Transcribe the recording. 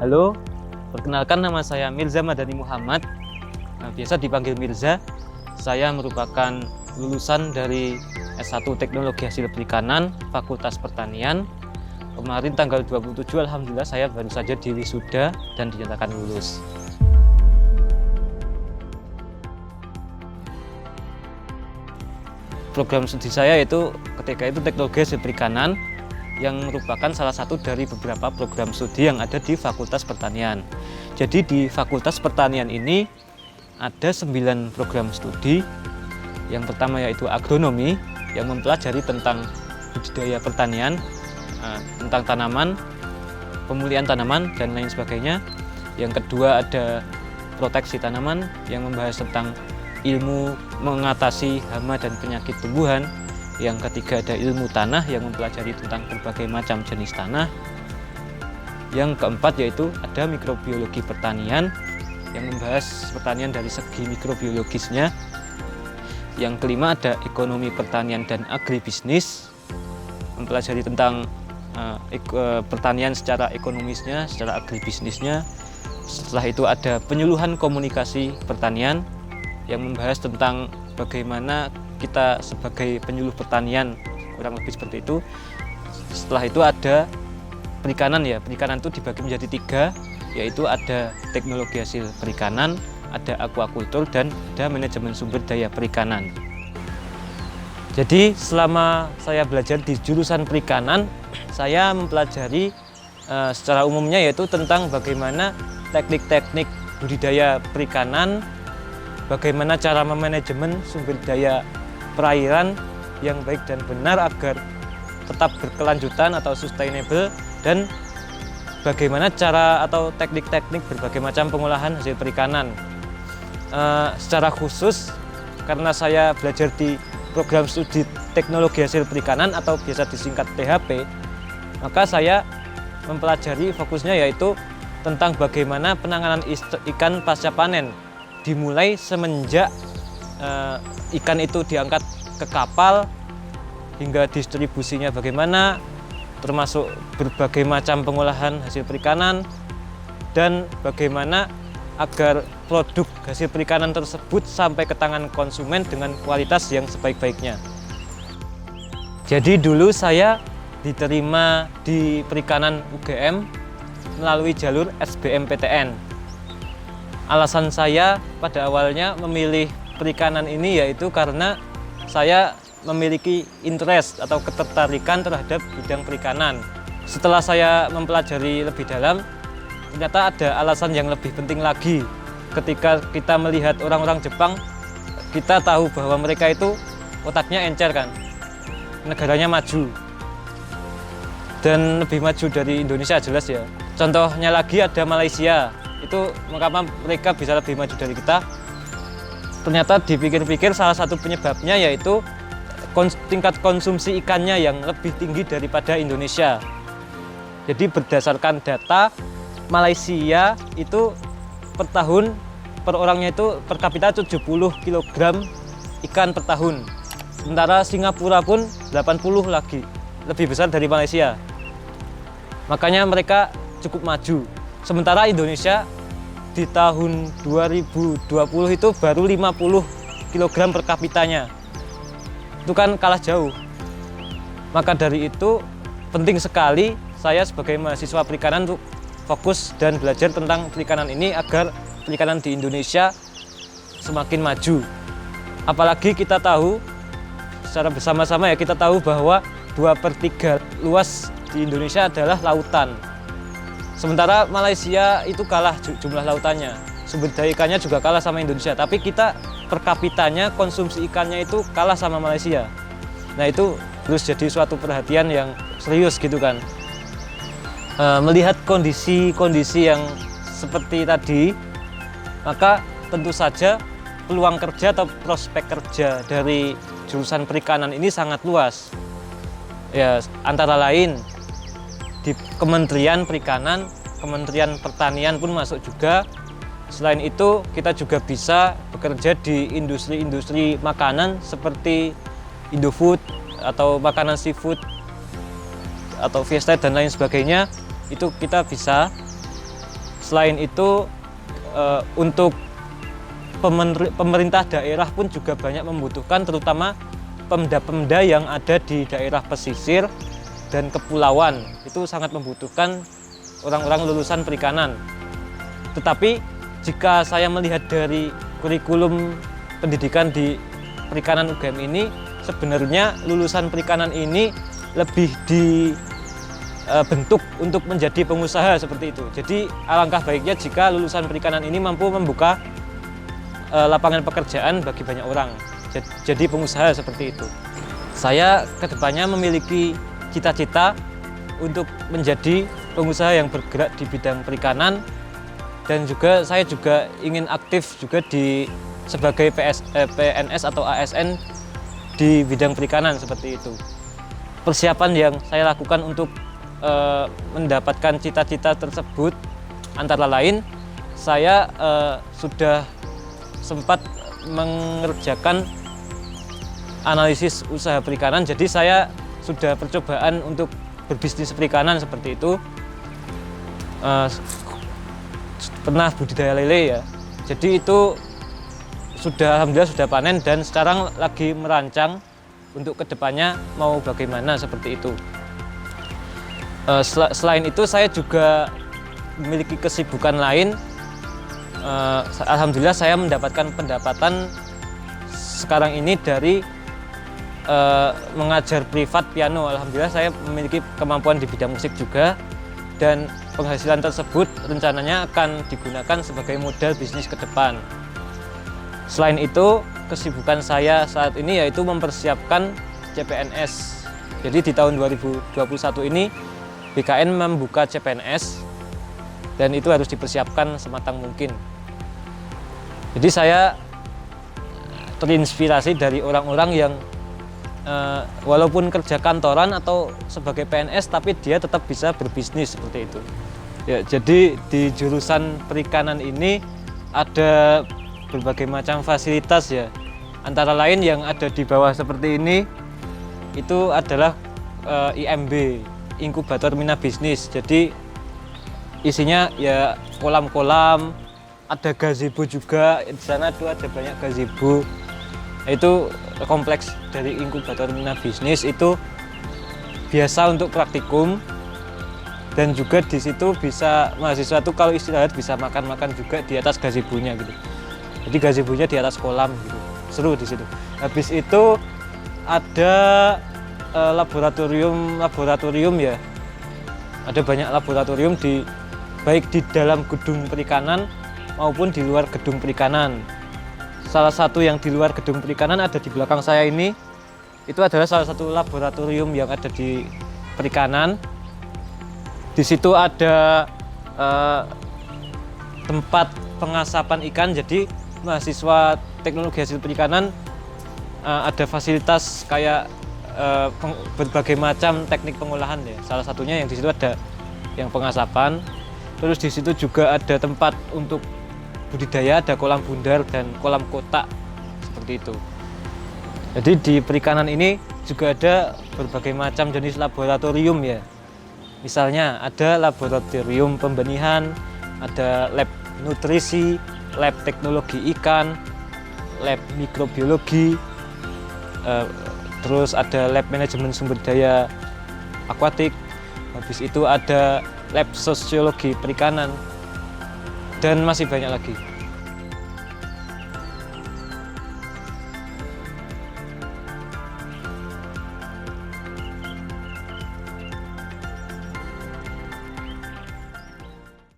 Halo, perkenalkan nama saya Mirza Madani Muhammad, biasa dipanggil Mirza. Saya merupakan lulusan dari S1 Teknologi Hasil Perikanan, Fakultas Pertanian. Kemarin tanggal 27, alhamdulillah saya baru saja diwisuda dan dinyatakan lulus. Program studi saya itu ketika itu Teknologi Hasil Perikanan, yang merupakan salah satu dari beberapa program studi yang ada di Fakultas Pertanian. Jadi di Fakultas Pertanian ini ada 9 program studi. Yang pertama yaitu agronomi, yang mempelajari tentang budidaya pertanian, tentang tanaman, pemulihan tanaman, dan lain sebagainya. Yang kedua ada proteksi tanaman, yang membahas tentang ilmu mengatasi hama dan penyakit tumbuhan. Yang ketiga ada ilmu tanah, yang mempelajari tentang berbagai macam jenis tanah. Yang keempat yaitu ada mikrobiologi pertanian, yang membahas pertanian dari segi mikrobiologisnya. Yang kelima ada ekonomi pertanian dan agribisnis, mempelajari tentang pertanian secara ekonomisnya, secara agribisnisnya. Setelah itu ada penyuluhan komunikasi pertanian, yang membahas tentang bagaimana kita sebagai penyuluh pertanian, kurang lebih seperti itu. Setelah itu ada perikanan ya, perikanan itu dibagi menjadi 3, yaitu ada teknologi hasil perikanan, ada aquacultur, dan ada manajemen sumber daya perikanan. Jadi selama saya belajar di jurusan perikanan, saya mempelajari secara umumnya yaitu tentang bagaimana teknik-teknik budidaya perikanan, bagaimana cara memanajemen sumber daya perairan yang baik dan benar agar tetap berkelanjutan atau sustainable, dan bagaimana cara atau teknik-teknik berbagai macam pengolahan hasil perikanan. Secara khusus karena saya belajar di program studi teknologi hasil perikanan atau biasa disingkat THP, maka saya mempelajari fokusnya yaitu tentang bagaimana penanganan ikan pasca panen, dimulai semenjak ikan itu diangkat ke kapal hingga distribusinya bagaimana, termasuk berbagai macam pengolahan hasil perikanan, dan bagaimana agar produk hasil perikanan tersebut sampai ke tangan konsumen dengan kualitas yang sebaik-baiknya. Jadi dulu saya diterima di perikanan UGM melalui jalur SBMPTN. Alasan saya pada awalnya memilih perikanan ini yaitu karena saya memiliki interest atau ketertarikan terhadap bidang perikanan. Setelah saya mempelajari lebih dalam, ternyata ada alasan yang lebih penting lagi. Ketika kita melihat orang-orang Jepang, kita tahu bahwa mereka itu otaknya encer kan, negaranya maju dan lebih maju dari Indonesia jelas ya. Contohnya lagi ada Malaysia, itu mengapa mereka bisa lebih maju dari kita. Ternyata dipikir-pikir salah satu penyebabnya yaitu tingkat konsumsi ikannya yang lebih tinggi daripada Indonesia. Jadi berdasarkan data, Malaysia itu per tahun per orangnya itu per kapita 70 kg ikan per tahun. Sementara Singapura pun 80 lagi, lebih besar dari Malaysia. Makanya mereka cukup maju. Sementara Indonesia di tahun 2020 itu baru 50 kg per kapitanya. Itu kan kalah jauh. Maka dari itu penting sekali saya sebagai mahasiswa perikanan untuk fokus dan belajar tentang perikanan ini agar perikanan di Indonesia semakin maju. Apalagi kita tahu secara bersama-sama ya, kita tahu bahwa 2/3 luas di Indonesia adalah lautan. Sementara Malaysia itu kalah jumlah lautannya, sumber daya ikannya juga kalah sama Indonesia, tapi kita per kapitanya konsumsi ikannya itu kalah sama Malaysia. Nah itu harus jadi suatu perhatian yang serius gitu kan. Melihat kondisi-kondisi yang seperti tadi, maka tentu saja peluang kerja atau prospek kerja dari jurusan perikanan ini sangat luas. Ya, antara lain di Kementerian Perikanan, Kementerian Pertanian pun masuk juga. Selain itu, kita juga bisa bekerja di industri-industri makanan seperti Indofood atau makanan seafood atau fish dan lain sebagainya. Itu kita bisa. Selain itu untuk pemerintah daerah pun juga banyak membutuhkan, terutama pemda-pemda yang ada di daerah pesisir dan kepulauan, itu sangat membutuhkan orang-orang lulusan perikanan. Tetapi jika saya melihat dari kurikulum pendidikan di perikanan UGM ini, sebenarnya lulusan perikanan ini lebih dibentuk untuk menjadi pengusaha seperti itu. Jadi alangkah baiknya jika lulusan perikanan ini mampu membuka lapangan pekerjaan bagi banyak orang, jadi pengusaha seperti itu. Saya kedepannya memiliki cita-cita untuk menjadi pengusaha yang bergerak di bidang perikanan, dan juga saya juga ingin aktif juga sebagai PNS atau ASN di bidang perikanan seperti itu. Persiapan yang saya lakukan untuk mendapatkan cita-cita tersebut antara lain, saya sudah sempat mengerjakan analisis usaha perikanan. Jadi saya sudah percobaan untuk berbisnis perikanan seperti itu. Pernah budidaya lele ya. Jadi itu alhamdulillah sudah panen, dan sekarang lagi merancang untuk kedepannya mau bagaimana seperti itu. Selain itu saya juga memiliki kesibukan lain. Alhamdulillah saya mendapatkan pendapatan sekarang ini dari mengajar privat piano. Alhamdulillah saya memiliki kemampuan di bidang musik juga, dan penghasilan tersebut rencananya akan digunakan sebagai modal bisnis ke depan. Selain itu, kesibukan saya saat ini yaitu mempersiapkan CPNS. Jadi di tahun 2021 ini BKN membuka CPNS, dan itu harus dipersiapkan sematang mungkin. Jadi saya terinspirasi dari orang-orang yang walaupun kerja kantoran atau sebagai PNS, tapi dia tetap bisa berbisnis seperti itu. Ya, jadi di jurusan perikanan ini ada berbagai macam fasilitas ya. Antara lain yang ada di bawah seperti ini itu adalah IMB, Inkubator Mina Bisnis. Jadi isinya ya kolam-kolam, ada gazebo juga. Di sana tuh ada banyak gazebo. Itu kompleks dari Inkubator Mina Bisnis, itu biasa untuk praktikum, dan juga di situ bisa mahasiswa tuh kalau istirahat bisa makan-makan juga di atas gazebonya gitu. Jadi gazebonya di atas kolam gitu. Seru di situ. Habis itu ada laboratorium ya. Ada banyak laboratorium baik di dalam gedung perikanan maupun di luar gedung perikanan. Salah satu yang di luar gedung perikanan ada di belakang saya ini. Itu adalah salah satu laboratorium yang ada di perikanan. Di situ ada tempat pengasapan ikan. Jadi mahasiswa teknologi hasil perikanan ada fasilitas kayak berbagai macam teknik pengolahan ya. Salah satunya yang di situ ada yang pengasapan. Terus di situ juga ada tempat untuk budidaya, ada kolam bundar dan kolam kotak seperti itu. Jadi di perikanan ini juga ada berbagai macam jenis laboratorium ya. Misalnya ada laboratorium pembenihan, ada lab nutrisi, lab teknologi ikan, lab mikrobiologi, terus ada lab manajemen sumber daya akuatik. Habis itu ada lab sosiologi perikanan, dan masih banyak lagi.